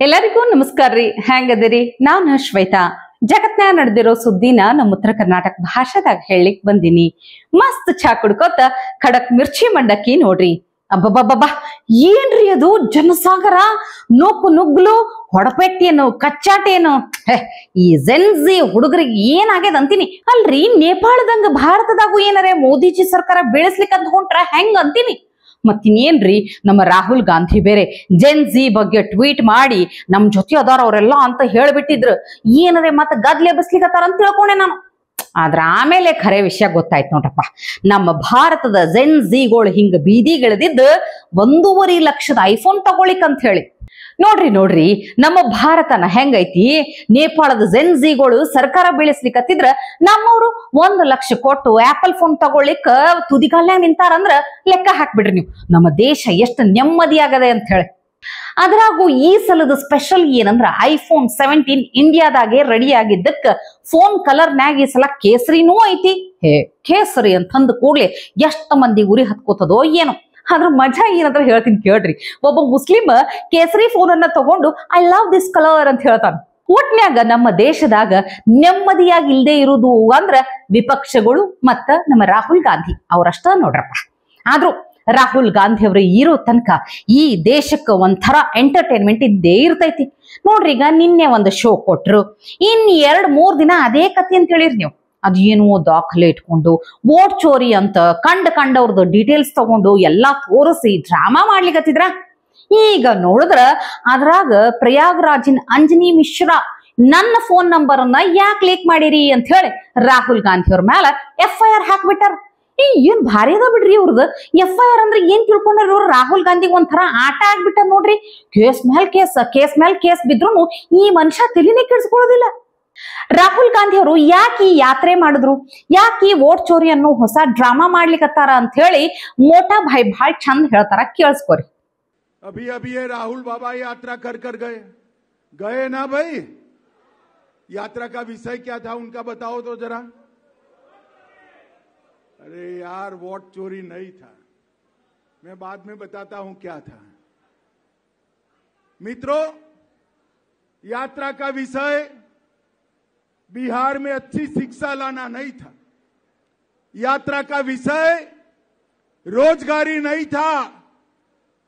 ಎಲ್ಲರಿಗೂ ನಮಸ್ಕಾರ ರೀ. ಹೆಂಗದಿರಿ? ನಾನು ಶ್ವೇತಾ. ಜಗತ್ನ್ಯಾಗ ನಡೆದಿರೋ ಸುದ್ದಿನ ನಮ್ಮ ಉತ್ತರ ಕರ್ನಾಟಕ ಭಾಷೆದಾಗ ಹೇಳಿಕ್ ಬಂದಿನಿ. ಮಸ್ತ್ ಚಾ ಕುಡ್ಕೋತ ಖಡಕ್ ಮಿರ್ಚಿ ಮಂಡಕ್ಕಿ ನೋಡ್ರಿ. ಅಬ್ಬಬ್ಬಬ್ಬಾ, ಏನ್ರಿ ಅದು ಜನಸಾಗರ, ನೂಕು ನುಗ್ಲು, ಹೊಡಪೆಟ್ಟೇನು, ಕಚ್ಚಾಟೇನು. ಈ ಜೆನ್ಜಿ ಹುಡುಗರಿಗೆ ಏನಾಗ್ಯದ ಅಂತೀನಿ. ಅಲ್ರಿ, ನೇಪಾಳದಂಗ ಭಾರತದಾಗೂ ಏನಾರೇ ಮೋದಿಜಿ ಸರ್ಕಾರ ಬೆಳೆಸ್ಲಿಕ್ಕಂತ ಹೊಂಟ್ರ ಹೆಂಗ ಅಂತೀನಿ. ಮತ್ತಿನ್ನೇನ್ರಿ, ನಮ್ಮ ರಾಹುಲ್ ಗಾಂಧಿ ಬೇರೆ ಜೆನ್ಜಿ ಬಗ್ಗೆ ಟ್ವೀಟ್ ಮಾಡಿ ನಮ್ ಜೊತೆ ಅದಾರ ಅವ್ರೆಲ್ಲ ಅಂತ ಹೇಳ್ಬಿಟ್ಟಿದ್ರು. ಏನರೇ ಮತ್ತ ಗದ್ಲೆ ಬಸ್ಲಿಕತ್ತಾರ ಅಂತ ತಿಳ್ಕೊಂಡೆ ನಾನು. ಆದ್ರ ಆಮೇಲೆ ಖರೆ ವಿಷಯ ಗೊತ್ತಾಯ್ತು ನೋಡ್ರಪ್ಪ. ನಮ್ಮ ಭಾರತದ ಜೆನ್ಜಿಗಳು ಹಿಂಗ ಬೀದಿಗಿಳಿದಿದ್ದು 1.5 ಲಕ್ಷದ ಐಫೋನ್ ತಗೊಳಿಕಂತ ಹೇಳಿ. ನೋಡ್ರಿ ನಮ್ಮ ಭಾರತನ ಹೆಂಗೈತಿ. ನೇಪಾಳದ ಜೆನ್ಜಿಗಳು ಸರ್ಕಾರ ಬೀಳಿಸ್ಲಿಕ್ಕತ್ತಿದ್ರ ನಮ್ಮವ್ರು 1 ಲಕ್ಷ ಕೊಟ್ಟು ಆಪಲ್ ಫೋನ್ ತಗೊಳ್ಳಿಕ್ಕ ತುದಿಗಾಲ್ಯಾಗ ನಿಂತಾರಂದ್ರ ಲೆಕ್ಕ ಹಾಕ್ಬಿಡ್ರಿ ನೀವು, ನಮ್ಮ ದೇಶ ಎಷ್ಟು ನೆಮ್ಮದಿಯಾಗದೆ ಅಂತ ಹೇಳಿ. ಅದ್ರಾಗೂ ಈ ಸಲದ ಸ್ಪೆಷಲ್ ಏನಂದ್ರ ಐಫೋನ್ 17 ಇಂಡಿಯಾದಾಗೆ ರೆಡಿ ಆಗಿದ್ದಕ್ಕ ಫೋನ್ ಕಲರ್ನ್ಯಾಗ ಈ ಸಲ ಕೇಸರಿನೂ ಐತಿ. ಕೇಸರಿ ಅಂತಂದ ಕೂಡ್ಲೆ ಎಷ್ಟ ಮಂದಿ ಉರಿ ಹತ್ಕೋತದೋ ಏನೋ. ಅದ್ರ ಮಜಾ ಏನಂತ ಹೇಳ್ತೀನಿ ಕೇಳ್ರಿ. ಒಬ್ಬ ಮುಸ್ಲಿಂ ಕೇಸರಿ ಫೋನ್ ಅನ್ನ ತಗೊಂಡು ಐ ಲವ್ ದಿಸ್ ಕಲರ್ ಅಂತ ಹೇಳ್ತಾನ. ಒಟ್ನ್ಯಾಗ ನಮ್ಮ ದೇಶದಾಗ ನೆಮ್ಮದಿಯಾಗಿ ಇಲ್ದೇ ಇರುವುದು ಅಂದ್ರ ವಿಪಕ್ಷಗಳು ಮತ್ತ ನಮ್ಮ ರಾಹುಲ್ ಗಾಂಧಿ ಅವ್ರಷ್ಟ ನೋಡ್ರಪ್ಪ. ಆದ್ರೂ ರಾಹುಲ್ ಗಾಂಧಿ ಅವರು ಇರೋ ತನಕ ಈ ದೇಶಕ್ಕೆ ಒಂಥರ ಎಂಟರ್ಟೈನ್ಮೆಂಟ್ ಇದ್ದೇ ಇರ್ತೈತಿ ನೋಡ್ರಿ. ಈಗ ನಿನ್ನೆ ಒಂದು ಶೋ ಕೊಟ್ರು, ಇನ್ 2-3 ದಿನ ಅದೇ ಕತೆ ಅಂತ ಹೇಳಿರಿ ನೀವು. ಅದೇನೋ ದಾಖಲೆ ಇಟ್ಕೊಂಡು ವೋಟ್ ಚೋರಿ ಅಂತ ಕಂಡವ್ರದ್ದು ಡೀಟೇಲ್ಸ್ ತಗೊಂಡು ಎಲ್ಲಾ ತೋರಿಸಿ ಡ್ರಾಮಾ ಮಾಡ್ಲಿಕ್ಕತ್ತಿದ್ರ. ಈಗ ನೋಡಿದ್ರ ಅದ್ರಾಗ ಪ್ರಯಾಗ್ರಾಜಿನ್ ಅಂಜನಿ ಮಿಶ್ರಾ ನನ್ನ ಫೋನ್ ನಂಬರ್ ಅನ್ನ ಯಾಕೆ ಲೀಕ್ ಮಾಡಿರಿ ಅಂತ ಹೇಳಿ ರಾಹುಲ್ ಗಾಂಧಿ ಅವ್ರ ಮ್ಯಾಲ FIR ಹಾಕ್ಬಿಟ್ಟಾರ. ಏನ್ ಭಾರಿ ಅದ ಬಿಡ್ರಿ ಇವ್ರದ್ದು. FIR ಅಂದ್ರೆ ಏನ್ ತಿಳ್ಕೊಂಡ್ರ ಇವ್ರು, ರಾಹುಲ್ ಗಾಂಧಿಗೆ ಒಂಥರ ಆಟ ಆಗ್ಬಿಟ್ಟ ನೋಡ್ರಿ. ಕೇಸ್ ಮೇಲ್ ಕೇಸ್ ಬಿದ್ರು ಈ ಮನುಷ್ಯ ತಲೆನೇ ಕೆಡಿಸ್ಕೊಳ್ಳೋದಿಲ್ಲ. ರಾಹುಲ್ ಗಾಂಧಿ ಅವರು ಯಾಕೆ ಈ ಯಾತ್ರೆ ಮಾಡಿದ್ರು, ಯಾಕೆ ವೋಟ್ ಚೋರಿ ಅನ್ನೋ ಹೊಸ ಡ್ರಾಮಾ ಮಾಡ್ಲಿಕ್ಕತ್ತಾರ ಅಂತ ಹೇಳಿ ಮೋಟಾ ಭಾಯ್ ಭಾಳ ಚಂದ ಹೇಳ್ತಾರ, ಕೇಳಿಸ್ಕೊರಿ. अभी ये राहुल बाबा यात्रा कर गए ना भाई। यात्रा का विषय क्या था उनका बताओ तो जरा। अरे यार, वोट चोरी नहीं था, मैं बाद में बताता हूं क्या था। मित्रों, यात्रा का विषय बिहार में अच्छी शिक्षा लाना नहीं था। यात्रा का विषय रोजगारी नहीं था।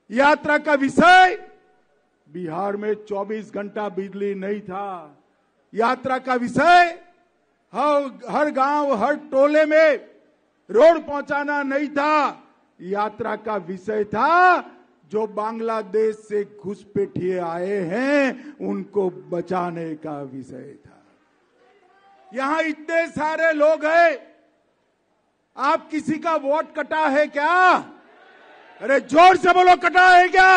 यात्रा का विषय बिहार में 24 घंटा बिजली नहीं था। यात्रा का विषय हर गांव हर टोले में रोड पहुंचाना नहीं था। यात्रा का विषय था जो बांग्लादेश से घुसपैठिए आए हैं उनको बचाने का विषय था। यहां इतने सारे लोग हैं, आप किसी का वोट कटा है क्या? अरे जोर से बोलो, कटा है क्या?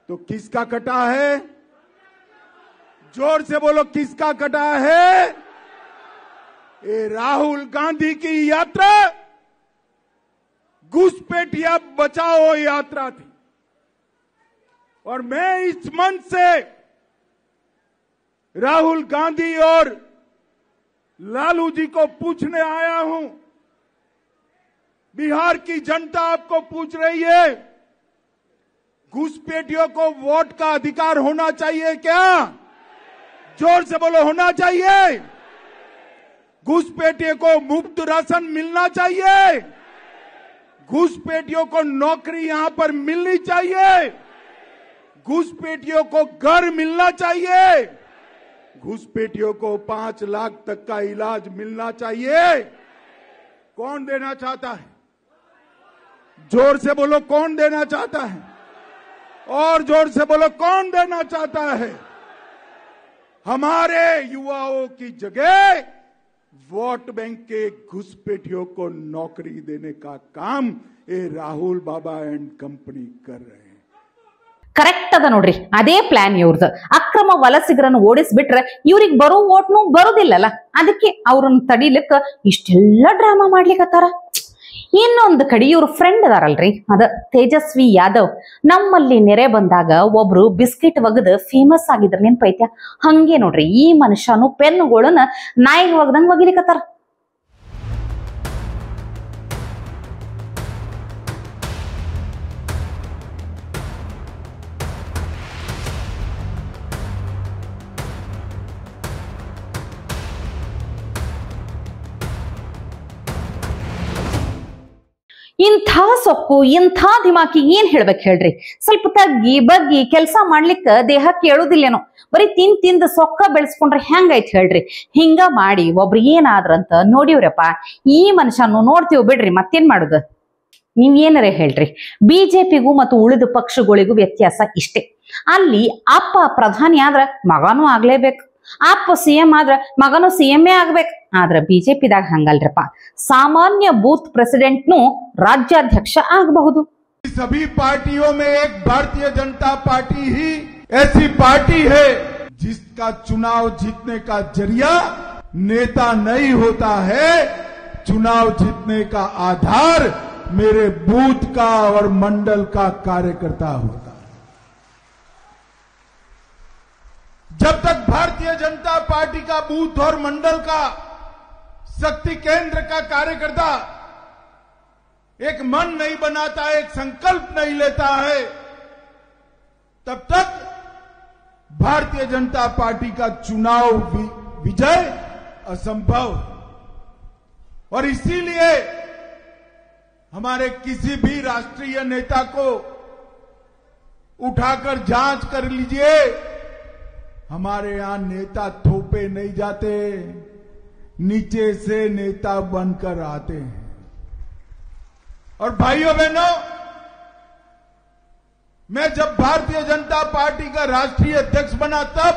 तो किसका कटा है? जोर से बोलो, किसका कटा है? ये राहुल गांधी की यात्रा घुसपैठिया बचाओ यात्रा थी। और मैं इस मंच से राहुल गांधी और लालू जी को पूछने आया हूं, बिहार की जनता आपको पूछ रही है, घुसपैठियों को वोट का अधिकार होना चाहिए क्या? जोर से बोलो, होना चाहिए। घुसपैठियों को मुफ्त राशन मिलना चाहिए। घुसपैठियों को नौकरी यहां पर मिलनी चाहिए। घुसपैठियों को घर मिलना चाहिए। घुसपैठियों को 5 लाख तक का इलाज मिलना चाहिए। कौन देना चाहता है? जोर से बोलो, कौन देना चाहता है? और जोर से बोलो, कौन देना चाहता है? हमारे युवाओं की जगह वोट बैंक के घुसपैठियों को नौकरी देने का काम ये राहुल बाबा एंड कंपनी कर रहे हैं। ಕರೆಕ್ಟ್ ಅದ ನೋಡ್ರಿ, ಅದೇ ಪ್ಲಾನ್ ಇವ್ರದ್ದು. ಅಕ್ರಮ ವಲಸಿಗರನ್ನು ಓಡಿಸ್ಬಿಟ್ರೆ ಇವ್ರಿಗೆ ಬರೋ ವೋಟ್ನು ಬರೋದಿಲ್ಲಲ್ಲ, ಅದಕ್ಕೆ ಅವ್ರನ್ನ ತಡಿಲಿಕ್ಕ ಇಷ್ಟೆಲ್ಲ ಡ್ರಾಮಾ ಮಾಡ್ಲಿಕ್ಕತ್ತಾರ. ಇನ್ನೊಂದು ಕಡೆ ಇವ್ರ ಫ್ರೆಂಡ್ ಅದಾರಲ್ರಿ, ಅದ ತೇಜಸ್ವಿ ಯಾದವ್. ನಮ್ಮಲ್ಲಿ ನೆರೆ ಬಂದಾಗ ಒಬ್ರು ಬಿಸ್ಕಿಟ್ ಒಗದ್ ಫೇಮಸ್ ಆಗಿದ್ರ ನೆನ್ಪೈತ್ಯ? ಹಂಗೆ ನೋಡ್ರಿ, ಈ ಮನುಷ್ಯನು ಪೆನ್ಗಳನ್ನ ನಾಯಿಗೆ ಒಗದಂಗ್ ಒಗಿಲಿಕತ್ತಾರ. ಇಂಥ ಸೊಕ್ಕು ಇಂಥ ದಿಮಾಕಿ ಏನ್ ಹೇಳ್ಬೇಕು ಹೇಳ್ರಿ. ಸ್ವಲ್ಪ ತಗ್ಗಿ ಬಗ್ಗಿ ಕೆಲಸ ಮಾಡ್ಲಿಕ್ಕ ದೇಹಕ್ಕೆ ಹೇಳುದಿಲ್ಲೇನೋ. ಬರೀ ತಿಂದ ಸೊಕ್ಕ ಬೆಳೆಸ್ಕೊಂಡ್ರೆ ಹೆಂಗೈತ್ ಹೇಳ್ರಿ. ಹಿಂಗ ಮಾಡಿ ಒಬ್ರು ಏನಾದ್ರಂತ ನೋಡಿವ್ರಪ್ಪ. ಈ ಮನುಷ್ಯನು ನೋಡ್ತೀವಿ ಬಿಡ್ರಿ, ಮತ್ತೇನ್ ಮಾಡುದು. ನೀವ್ ಏನಾರೇ ಹೇಳ್ರಿ, ಬಿಜೆಪಿಗೂ ಮತ್ತು ಉಳಿದ ಪಕ್ಷಗಳಿಗೂ ವ್ಯತ್ಯಾಸ ಇಷ್ಟೇ. ಅಲ್ಲಿ ಅಪ್ಪ ಪ್ರಧಾನಿ ಆದ್ರ ಮಗನೂ ಆಗ್ಲೇಬೇಕು, ಅಪ್ಪ ಸಿಎಂ ಆದ್ರ ಮಗನೂ ಸಿಎಂ ಆಗ್ಬೇಕು. ಆದ್ರ ಬಿಜೆಪಿದಾಗ ಹಂಗಲ್ರಪ್ಪ, ಸಾಮಾನ್ಯ ಬೂತ್ ಪ್ರೆಸಿಡೆಂಟ್ನು राज्याध्यक्ष ಆಗಬಹುದು. सभी पार्टियों में एक भारतीय जनता पार्टी ही ऐसी पार्टी है जिसका चुनाव जीतने का जरिया नेता नहीं होता है, चुनाव जीतने का आधार मेरे बूथ का और मंडल का कार्यकर्ता होता है। जब तक भारतीय जनता पार्टी का बूथ और मंडल का शक्ति केंद्र का कार्यकर्ता एक मन नहीं बनाता, एक संकल्प नहीं लेता है, तब तक भारतीय जनता पार्टी का चुनाव विजय असंभव। और इसीलिए हमारे किसी भी राष्ट्रीय नेता को उठाकर जांच कर लीजिए, हमारे यहां नेता थोपे नहीं जाते, नीचे से नेता बनकर आते हैं। और भाइयों बहनों, मैं जब भारतीय जनता पार्टी का राष्ट्रीय अध्यक्ष बना तब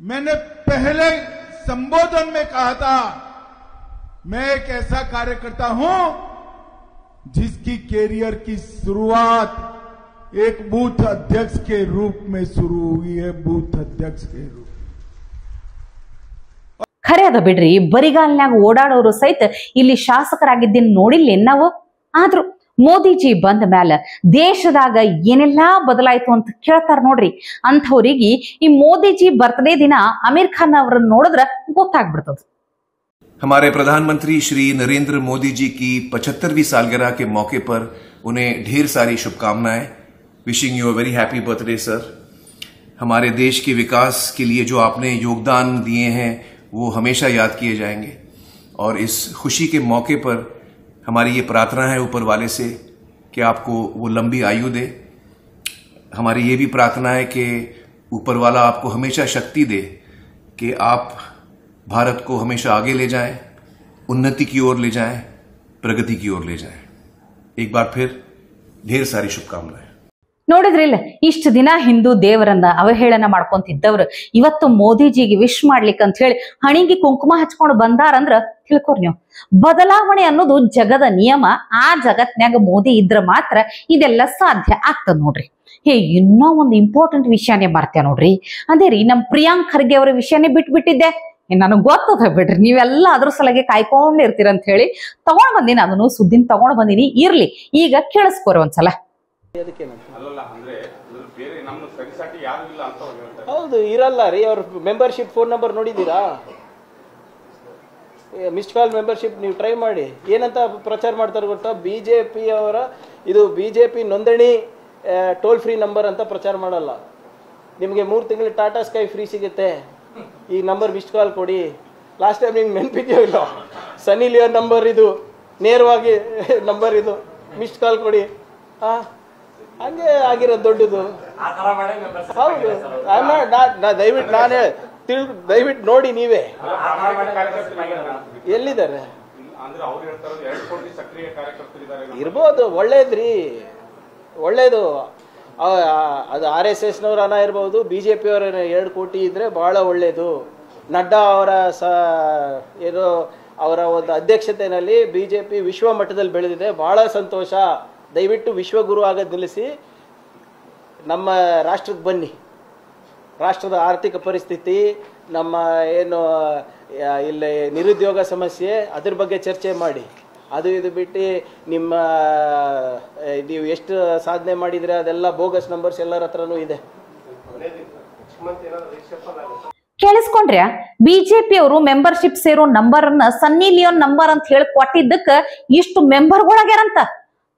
मैंने पहले संबोधन में कहा था, मैं एक ऐसा कार्यकर्ता हूं जिसकी कैरियर की शुरुआत एक बूथ अध्यक्ष के रूप में शुरू हुई है, बूथ अध्यक्ष के रूप। ಖರೆ ಅದ ಬಿಡ್ರಿ, ಬರಿಗಾಲ್ನಾಗ ಓಡಾಡೋರು ಸಹಿತ ಇಲ್ಲಿ ಶಾಸಕರಾಗಿದ್ದೇನೆ ನೋಡಿಲ್ಲ ನಾವು. ಆದ್ರೂ ಮೋದಿಜಿ ಬಂದ ಮ್ಯಾಲ ದೇಶದಾಗ ಏನೆಲ್ಲಾ ಬದಲಾಯ್ತು ಅಂತ ಕೇಳ್ತಾರ ನೋಡ್ರಿ. ಅಂಥವ್ರಿಗೆ ಈ ಮೋದಿಜಿ ಬರ್ತ್ಡೇ ದಿನ ಅಮೀರ್ ಖಾನ್ ಅವರನ್ನ ನೋಡಿದ್ರ ಗೊತ್ತಾಗ್ಬಿಡ್ತದ. हमारे प्रधानमंत्री श्री नरेंद्र मोदी जी की 75वीं सालगिरह के मौके पर उन्हें ढेर सारी शुभकामनाएं। Wishing you a very happy birthday sir. हमारे देश के विकास के लिए जो आपने योगदान दिए हैं वो हमेशा याद किए जाएंगे। और इस खुशी के मौके पर हमारी ये प्रार्थना है ऊपर वाले से कि आपको वो लंबी आयु दे। हमारी ये भी प्रार्थना है कि ऊपर वाला आपको हमेशा शक्ति दे कि आप भारत को हमेशा आगे ले जाएं, उन्नति की ओर ले जाएं, प्रगति की ओर ले जाएं। एक बार फिर ढेर सारी शुभकामनाएं। ನೋಡಿದ್ರಿಲ್ಲ, ಇಷ್ಟು ದಿನ ಹಿಂದೂ ದೇವರನ್ನ ಅವಹೇಳನ ಮಾಡ್ಕೊಂತಿದ್ದವ್ರು ಇವತ್ತು ಮೋದಿಜಿಗೆ ವಿಶ್ ಮಾಡ್ಲಿಕ್ಕೆ ಅಂತ ಹೇಳಿ ಹಣಿಗೆ ಕುಂಕುಮ ಹಚ್ಕೊಂಡು ಬಂದಾರಂದ್ರ ತಿಳ್ಕೊರ್ ನೀವು. ಬದಲಾವಣೆ ಅನ್ನೋದು ಜಗದ ನಿಯಮ. ಆ ಜಗತ್ನ್ಯಾಗ ಮೋದಿ ಇದ್ರ ಮಾತ್ರ ಇದೆಲ್ಲ ಸಾಧ್ಯ ಆಗ್ತದ ನೋಡ್ರಿ. ಇನ್ನೂ ಒಂದು ಇಂಪಾರ್ಟೆಂಟ್ ವಿಷಯನೇ ಬರ್ತೇವೆ ನೋಡ್ರಿ. ಅದೇ ರೀ, ನಮ್ ಪ್ರಿಯಾಂಕ್ ಖರ್ಗೆ ಅವರ ವಿಷಯನೇ ಬಿಟ್ಬಿಟ್ಟಿದ್ದೆ. ನನಗೆ ಗೊತ್ತದ ಬಿಡ್ರಿ, ನೀವೆಲ್ಲ ಅದ್ರ ಸಲಗೆ ಕಾಯ್ಕೊಂಡಿರ್ತೀರ ಅಂತ ಹೇಳಿ ತಗೊಂಡ್ ಬಂದಿನಿ. ಅದನ್ನು ಸುದ್ದಿನ ತಗೊಂಡ್ ಬಂದಿನಿ. ಇರ್ಲಿ, ಈಗ ಕೇಳಿಸ್ಕೋರಿ ಒಂದ್ಸಲ. ಹೌದು, ಇರಲ್ಲ ರೀ. ಅವ್ರ ಮೆಂಬರ್ಶಿಪ್ ಫೋನ್ ನಂಬರ್ ನೋಡಿದ್ದೀರಾ? ಮಿಸ್ಡ್ ಕಾಲ್ ಮೆಂಬರ್ಶಿಪ್ ನೀವು ಟ್ರೈ ಮಾಡಿ. ಏನಂತ ಪ್ರಚಾರ ಮಾಡ್ತಾರೆ ಗೊತ್ತಾ? ಬಿಜೆಪಿ ಅವರ ಇದು ಬಿಜೆಪಿ ನೋಂದಣಿ ಟೋಲ್ ಫ್ರೀ ನಂಬರ್ ಅಂತ ಪ್ರಚಾರ ಮಾಡಲ್ಲ. ನಿಮಗೆ 3 ತಿಂಗಳು ಟಾಟಾ ಸ್ಕೈ ಫ್ರೀ ಸಿಗುತ್ತೆ, ಈ ನಂಬರ್ ಮಿಸ್ಡ್ ಕಾಲ್ ಕೊಡಿ. ಲಾಸ್ಟ್ ಟೈಮ್ ನಿಮ್ಗೆ ನೆನಪಿದೆಯೋ ಇಲ್ಲ, ಸನ್ನಿ ಲಿಯೋನ್ ನಂಬರ್ ಇದು, ನೇರವಾಗಿ ನಂಬರ್ ಇದು, ಮಿಸ್ಡ್ ಕಾಲ್ ಕೊಡಿ. ಹಂಗೆ ಆಗಿರೋದು ದೊಡ್ಡದು. ಹೌದು, ದಯವಿಟ್ಟು ನಾನೇ ದಯವಿಟ್ಟು ನೋಡಿ ನೀವೇ ಎಲ್ಲಿದ್ದಾರೆ ಇರ್ಬೋದು. ಒಳ್ಳೇದ್ರಿ, ಒಳ್ಳೇದು. ಅದು RSSನವ್ರ ಹಣ ಇರ್ಬೋದು, BJP ಅವರ 2 ಕೋಟಿ ಇದ್ರೆ ಬಹಳ ಒಳ್ಳೇದು. ನಡ್ಡಾ ಅವರ ಏನೋ ಅವರ ಒಂದು ಅಧ್ಯಕ್ಷತೆಯಲ್ಲಿ BJP ವಿಶ್ವ ಮಟ್ಟದಲ್ಲಿ ಬೆಳೆದಿದೆ, ಬಹಳ ಸಂತೋಷ. ದಯವಿಟ್ಟು ವಿಶ್ವಗುರು ಆಗೋದು ನಿಲ್ಲಿಸಿ ನಮ್ಮ ರಾಷ್ಟ್ರಕ್ಕೆ ಬನ್ನಿ. ರಾಷ್ಟ್ರದ ಆರ್ಥಿಕ ಪರಿಸ್ಥಿತಿ, ನಮ್ಮ ಏನು ಇಲ್ಲಿ ನಿರುದ್ಯೋಗ ಸಮಸ್ಯೆ, ಅದ್ರ ಬಗ್ಗೆ ಚರ್ಚೆ ಮಾಡಿ. ಅದು ಇದು ಬಿಟ್ಟು ನೀವು ಎಷ್ಟು ಸಾಧನೆ ಮಾಡಿದ್ರೆ ಅದೆಲ್ಲ ಬೋಗಸ್ ನಂಬರ್ಸ್ ಎಲ್ಲರ ಹತ್ರನೂ ಇದೆ. ಕೇಳಿಸ್ಕೊಂಡ್ರ್ಯಾ? ಬಿಜೆಪಿ ಅವರು ಮೆಂಬರ್ಶಿಪ್ ಸೇರೋ ನಂಬರ್ ಅನ್ನ ಸನ್ನಿ ಲಿಯೋನ್ ನಂಬರ್ ಅಂತ ಹೇಳಿ ಕೊಟ್ಟಿದ್ದಕ್ಕ ಇಷ್ಟು ಮೆಂಬರ್ಗಳಾಗ್ಯಾರಂತ.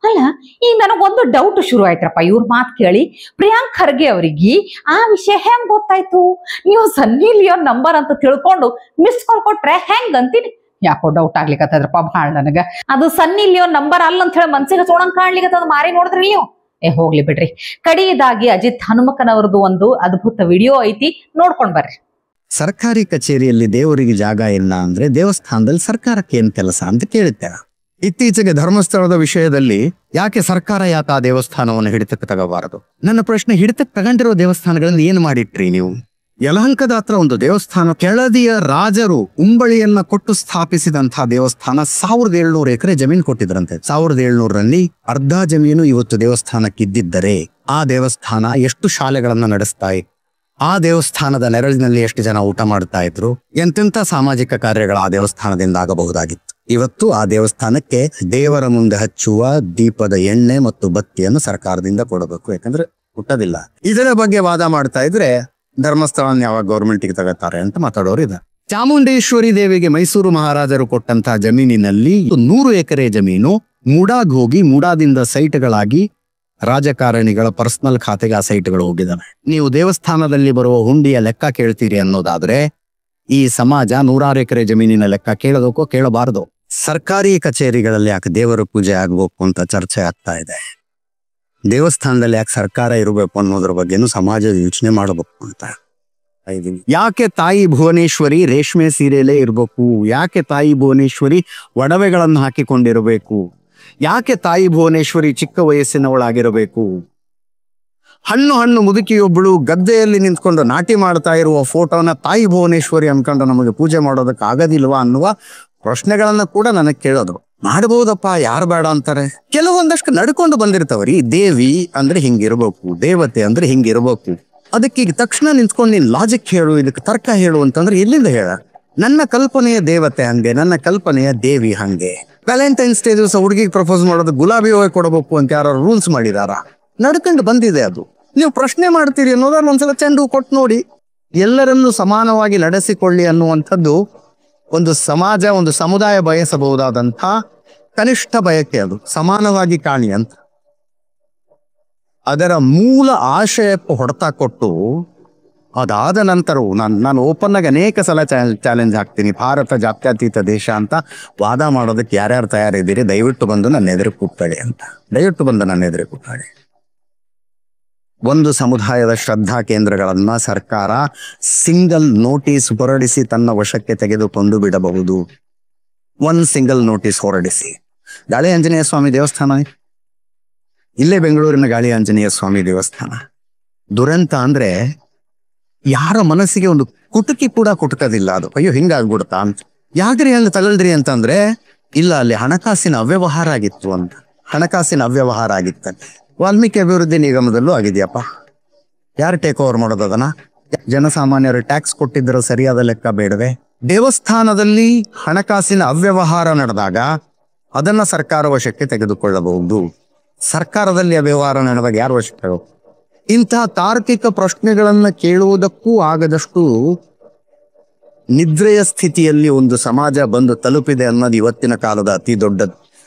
ಅಲ್ಲ, ಈಗ ನನಗೊಂದು ಡೌಟ್ ಶುರು ಆಯ್ತ್ರಪ್ಪ ಇವ್ರ ಮಾತು ಕೇಳಿ. ಪ್ರಿಯಾಂಕ್ ಖರ್ಗೆ ಅವರಿಗೆ ಆ ವಿಷಯ ಹೆಂಗ್ ಗೊತ್ತಾಯ್ತು? ನೀವು ಸನ್ನಿ ಲಿಯೋನ್ ನಂಬರ್ ಅಂತ ತಿಳ್ಕೊಂಡು ಮಿಸ್ ಕಾಲ್ ಕೊಟ್ರೆ ಹೆಂಗ್ ಅಂತೀನಿ. ಯಾಕೋ ಡೌಟ್ ಆಗ್ಲಿಕ್ಕತ್ತದ್ರಪ್ಪ ಭಾಳ ನನಗ. ಅದು ಸನ್ನಿ ಲಿಯೋನ್ ನಂಬರ್ ಅಲ್ಲ ಅಂತ ಹೇಳಿ ಮನ್ಸಿಗೆ ಸೋಣಂಗ್ ಕಾಣ್ಲಿಕ್ಕತ್ತದ. ಮಾರಿ ನೋಡಿದ್ರಿ ನೀವು? ಹೋಗ್ಲಿ ಬಿಡ್ರಿ. ಕಡೆಯದಾಗಿ ಅಜಿತ್ ಹನುಮಕ್ಕನವರದು ಒಂದು ಅದ್ಭುತ ವಿಡಿಯೋ ಐತಿ, ನೋಡ್ಕೊಂಡ್ ಬರ್ರಿ. ಸರ್ಕಾರಿ ಕಚೇರಿಯಲ್ಲಿ ದೇವರಿಗೆ ಜಾಗ ಇಲ್ಲ ಅಂದ್ರೆ ದೇವಸ್ಥಾನದಲ್ಲಿ ಸರ್ಕಾರಕ್ಕೆ ಏನ್ ಕೆಲಸ ಅಂತ ಕೇಳುತ್ತೇವೆ. ಇತ್ತೀಚೆಗೆ ಧರ್ಮಸ್ಥಳದ ವಿಷಯದಲ್ಲಿ ಯಾಕೆ ಸರ್ಕಾರ ಯಾಕೆ ಆ ದೇವಸ್ಥಾನವನ್ನು ಹಿಡಿತಕ್ಕೆ ತಗೋಬಾರದು? ನನ್ನ ಪ್ರಶ್ನೆ, ಹಿಡಿತಕ್ಕೆ ತಗೊಂಡಿರೋ ದೇವಸ್ಥಾನಗಳಲ್ಲಿ ಏನ್ ಮಾಡಿಟ್ರಿ ನೀವು? ಯಲಹಂಕದ ಹತ್ರ ಒಂದು ದೇವಸ್ಥಾನ, ಕೆಳದಿಯ ರಾಜರು ಉಂಬಳಿಯನ್ನ ಕೊಟ್ಟು ಸ್ಥಾಪಿಸಿದಂತಹ ದೇವಸ್ಥಾನ 1700 ಎಕರೆ ಜಮೀನು ಕೊಟ್ಟಿದ್ರಂತೆ. 1700ರಲ್ಲಿ ಅರ್ಧ ಜಮೀನು ಇವತ್ತು ದೇವಸ್ಥಾನಕ್ಕಿದ್ದಿದ್ದರೆ ಆ ದೇವಸ್ಥಾನ ಎಷ್ಟು ಶಾಲೆಗಳನ್ನ ನಡೆಸ್ತಾ ಇತ್ತು, ಆ ದೇವಸ್ಥಾನದ ನೆರಳಿನಲ್ಲಿ ಎಷ್ಟು ಜನ ಊಟ ಮಾಡ್ತಾ ಇದ್ರು, ಎಂತೆಂಥ ಸಾಮಾಜಿಕ ಕಾರ್ಯಗಳು ಆ ದೇವಸ್ಥಾನದಿಂದ ಆಗಬಹುದಾಗಿತ್ತು. ಇವತ್ತು ಆ ದೇವಸ್ಥಾನಕ್ಕೆ ದೇವರ ಮುಂದೆ ಹಚ್ಚುವ ದೀಪದ ಎಣ್ಣೆ ಮತ್ತು ಬತ್ತಿಯನ್ನು ಸರ್ಕಾರದಿಂದ ಕೊಡಬೇಕು, ಯಾಕಂದ್ರೆ ಹುಟ್ಟದಿಲ್ಲ. ಇದರ ಬಗ್ಗೆ ವಾದ ಮಾಡ್ತಾ ಇದ್ರೆ ಧರ್ಮಸ್ಥಳನ ಯಾವಾಗ ಗೌರ್ಮೆಂಟ್ಗೆ ತಗೋತಾರೆ ಅಂತ ಮಾತಾಡೋರು ಇದೆ. ಚಾಮುಂಡೇಶ್ವರಿ ದೇವಿಗೆ ಮೈಸೂರು ಮಹಾರಾಜರು ಕೊಟ್ಟಂತಹ ಜಮೀನಿನಲ್ಲಿ 100 ಎಕರೆ ಜಮೀನು ಮೂಡಾಗ್ ಹೋಗಿ ಮೂಡಾದಿಂದ ಸೈಟ್ಗಳಾಗಿ ರಾಜಕಾರಣಿಗಳ ಪರ್ಸನಲ್ ಖಾತೆಗೆ ಆ ಸೈಟ್ಗಳು ಹೋಗಿದ್ದಾವೆ. ನೀವು ದೇವಸ್ಥಾನದಲ್ಲಿ ಬರುವ ಹುಂಡಿಯ ಲೆಕ್ಕ ಕೇಳ್ತೀರಿ ಅನ್ನೋದಾದ್ರೆ ಈ ಸಮಾಜ 100 ಎಕರೆ ಜಮೀನಿನ ಲೆಕ್ಕ ಕೇಳೋದಕ್ಕೋ ಕೇಳಬಾರದು. ಸರ್ಕಾರಿ ಕಚೇರಿಗಳಲ್ಲಿ ಯಾಕೆ ದೇವರ ಪೂಜೆ ಆಗ್ಬೇಕು ಅಂತ ಚರ್ಚೆ ಆಗ್ತಾ ಇದೆ. ದೇವಸ್ಥಾನದಲ್ಲಿ ಯಾಕೆ ಸರ್ಕಾರ ಇರಬೇಕು ಅನ್ನೋದ್ರ ಬಗ್ಗೆನೂ ಸಮಾಜ ಯೋಚನೆ ಮಾಡಬೇಕು ಅಂತ ಇದೀನಿ. ಯಾಕೆ ತಾಯಿ ಭುವನೇಶ್ವರಿ ರೇಷ್ಮೆ ಸೀರೆಯಲ್ಲೇ ಇರಬೇಕು? ಯಾಕೆ ತಾಯಿ ಭುವನೇಶ್ವರಿ ಒಡವೆಗಳನ್ನು ಹಾಕಿಕೊಂಡಿರಬೇಕು? ಯಾಕೆ ತಾಯಿ ಭುವನೇಶ್ವರಿ ಚಿಕ್ಕ ವಯಸ್ಸಿನವಳಾಗಿರಬೇಕು? ಹಣ್ಣು ಮುದುಕಿಯೊಬ್ಬಳು ಗದ್ದೆಯಲ್ಲಿ ನಿಂತ್ಕೊಂಡು ನಾಟಿ ಮಾಡ್ತಾ ಇರುವ ಫೋಟೋನ ತಾಯಿ ಭುವನೇಶ್ವರಿ ಅನ್ಕೊಂಡು ನಮಗೆ ಪೂಜೆ ಮಾಡೋದಕ್ಕೆ ಆಗೋದಿಲ್ವಾ ಅನ್ನುವ ಪ್ರಶ್ನೆಗಳನ್ನ ಕೂಡ ನನಗೆ ಕೇಳೋದು. ಮಾಡಬಹುದಪ್ಪ, ಯಾರು ಬೇಡ ಅಂತಾರೆ? ಕೆಲವೊಂದಷ್ಟು ನಡ್ಕೊಂಡು ಬಂದಿರ್ತಾವ್ರಿ. ದೇವಿ ಅಂದ್ರೆ ಹಿಂಗಿರ್ಬೇಕು, ದೇವತೆ ಅಂದ್ರೆ ಹಿಂಗಿರ್ಬೇಕು. ಅದಕ್ಕೆ ಈಗ ತಕ್ಷಣ ನಿಂತ್ಕೊಂಡು ನೀನ್ ಲಾಜಿಕ್ ಹೇಳು, ಇದಕ್ಕೆ ತರ್ಕ ಹೇಳು ಅಂತಂದ್ರೆ ಎಲ್ಲಿಂದ ಹೇಳ? ನನ್ನ ಕಲ್ಪನೆಯ ದೇವತೆ ಹಂಗೆ, ನನ್ನ ಕಲ್ಪನೆಯ ದೇವಿ ಹಂಗೆ. ವ್ಯಾಲೆಂಟೈನ್ಸ್ ಡೇ ದಿವಸ ಹುಡುಗಿಗೆ ಪ್ರಪೋಸ್ ಮಾಡೋದು ಗುಲಾಬಿ ಹೂವು ಕೊಡಬೇಕು ಅಂತ ಯಾರು ರೂಲ್ಸ್ ಮಾಡಿದಾರ? ನಡ್ಕೊಂಡು ಬಂದಿದೆ ಅದು. ನೀವು ಪ್ರಶ್ನೆ ಮಾಡ್ತೀರಿ ಅನ್ನೋದಾದ್ರೆ ಒಂದ್ಸಲ ಚೆಂಡು ಕೊಟ್ಟು ನೋಡಿ. ಎಲ್ಲರನ್ನೂ ಸಮಾನವಾಗಿ ನಡೆಸಿಕೊಳ್ಳಿ ಅನ್ನುವಂಥದ್ದು ಒಂದು ಸಮಾಜ, ಒಂದು ಸಮುದಾಯ ಬಯಸಬಹುದಾದಂಥ ಕನಿಷ್ಠ ಬಯಕೆ. ಅದು ಸಮಾನವಾಗಿ ಕಾಣಿ ಅಂತ. ಅದರ ಮೂಲ ಆಶಯಕ್ಕೆ ಹೊಡೆತ ಕೊಟ್ಟು ಅದಾದ ನಂತರವೂ ನಾನು ಓಪನ್ ಆಗಿ ಅನೇಕ ಸಲ ಚಾಲೆಂಜ್ ಹಾಕ್ತೀನಿ. ಭಾರತ ಜಾತ್ಯತೀತ ದೇಶ ಅಂತ ವಾದ ಮಾಡೋದಕ್ಕೆ ಯಾರ್ಯಾರು ತಯಾರಿದ್ದೀರಿ ದಯವಿಟ್ಟು ಬಂದು ನನ್ನ ಎದುರು ಕೂತಾಡಿ ಅಂತ. ದಯವಿಟ್ಟು ಬಂದು ನನ್ನ ಎದುರು ಕೂತಾಡಿ. ಒಂದು ಸಮುದಾಯದ ಶ್ರದ್ಧಾ ಕೇಂದ್ರಗಳನ್ನ ಸರ್ಕಾರ ಸಿಂಗಲ್ ನೋಟಿಸ್ ಹೊರಡಿಸಿ ತನ್ನ ವಶಕ್ಕೆ ತೆಗೆದುಕೊಂಡು ಬಿಡಬಹುದು. ಒಂದು ಸಿಂಗಲ್ ನೋಟಿಸ್ ಹೊರಡಿಸಿ. ಗಾಳಿ ಆಂಜನೇಯ ಸ್ವಾಮಿ ದೇವಸ್ಥಾನ ಇಲ್ಲೇ ಬೆಂಗಳೂರಿನ ಗಾಳಿ ಆಂಜನೇಯ ಸ್ವಾಮಿ ದೇವಸ್ಥಾನ. ದುರಂತ ಅಂದ್ರೆ ಯಾರ ಮನಸ್ಸಿಗೆ ಒಂದು ಕುಟುಕಿ ಕೂಡ ಕುಟುಕದಿಲ್ಲ. ಅದು ಅಯ್ಯೋ ಹಿಂಗಾಗ್ಬಿಡ್ತಾ ಅಂತ. ಯಾಕ್ರಿ ಹಂಗ ತಗಲ್ದ್ರಿ ಅಂತಂದ್ರೆ ಇಲ್ಲ, ಅಲ್ಲಿ ಹಣಕಾಸಿನ ಅವ್ಯವಹಾರ ಆಗಿತ್ತು ಅಂತ. ಹಣಕಾಸಿನ ಅವ್ಯವಹಾರ ಆಗಿತ್ತಂತೆ. ವಾಲ್ಮೀಕಿ ಅಭಿವೃದ್ಧಿ ನಿಗಮದಲ್ಲೂ ಆಗಿದೆಯಪ್ಪ. ಯಾರು ಟೇಕ್ ಓವರ್ ಮಾಡೋದನ್ನ? ಜನಸಾಮಾನ್ಯರು ಟ್ಯಾಕ್ಸ್ ಕೊಟ್ಟಿದ್ದರ ಸರಿಯಾದ ಲೆಕ್ಕ ಬೇಡವೆ? ದೇವಸ್ಥಾನದಲ್ಲಿ ಹಣಕಾಸಿನ ಅವ್ಯವಹಾರ ನಡೆದಾಗ ಅದನ್ನ ಸರ್ಕಾರ ವಶಕ್ಕೆ ತೆಗೆದುಕೊಳ್ಳಬಹುದು. ಸರ್ಕಾರದಲ್ಲಿ ಅವ್ಯವಹಾರ ನಡೆದಾಗ ಯಾರು ವಶಕ್ಕೆ? ಇಂತಹ ತಾರ್ಕಿಕ ಪ್ರಶ್ನೆಗಳನ್ನ ಕೇಳುವುದಕ್ಕೂ ಆಗದಷ್ಟು ನಿದ್ರೆಯ ಸ್ಥಿತಿಯಲ್ಲಿ ಒಂದು ಸಮಾಜ ಬಂದು ತಲುಪಿದೆ ಅನ್ನೋದು ಇವತ್ತಿನ ಕಾಲದ ಅತಿ ದೊಡ್ಡ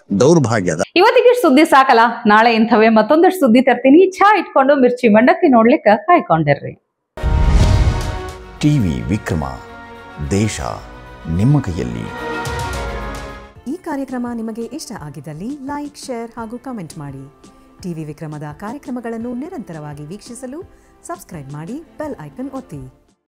ದೌರ್ಭಾಗ್ಯದ. ಇವತ್ತಿಗೆ ಸುದ್ದಿ ಸಾಕಲ್ಲ, ನಾಳೆ ಇಂಥವೇ ಮತ್ತೊಂದಷ್ಟು ಸುದ್ದಿ ತರ್ತೀನಿ. ಚಹಾ ಇಟ್ಕೊಂಡು ಮಿರ್ಚಿ ಮಂಡಕ್ಕಿ ನೋಡ್ಲಿಕ್ಕೆ ಕಾಯ್ಕೊಂಡಿರ್ರಿ. ಟಿವಿ ವಿಕ್ರಮ, ದೇಶ ನಿಮ್ಮ ಕೈಯಲ್ಲಿ. ಈ ಕಾರ್ಯಕ್ರಮ ನಿಮಗೆ ಇಷ್ಟ ಆಗಿದ್ದಲ್ಲಿ ಲೈಕ್, ಶೇರ್ ಹಾಗೂ ಕಮೆಂಟ್ ಮಾಡಿ. ಟಿವಿ ವಿಕ್ರಮದ ಕಾರ್ಯಕ್ರಮಗಳನ್ನು ನಿರಂತರವಾಗಿ ವೀಕ್ಷಿಸಲು ಸಬ್ಸ್ಕ್ರೈಬ್ ಮಾಡಿ, ಬೆಲ್ ಐಕನ್ ಒತ್ತಿ.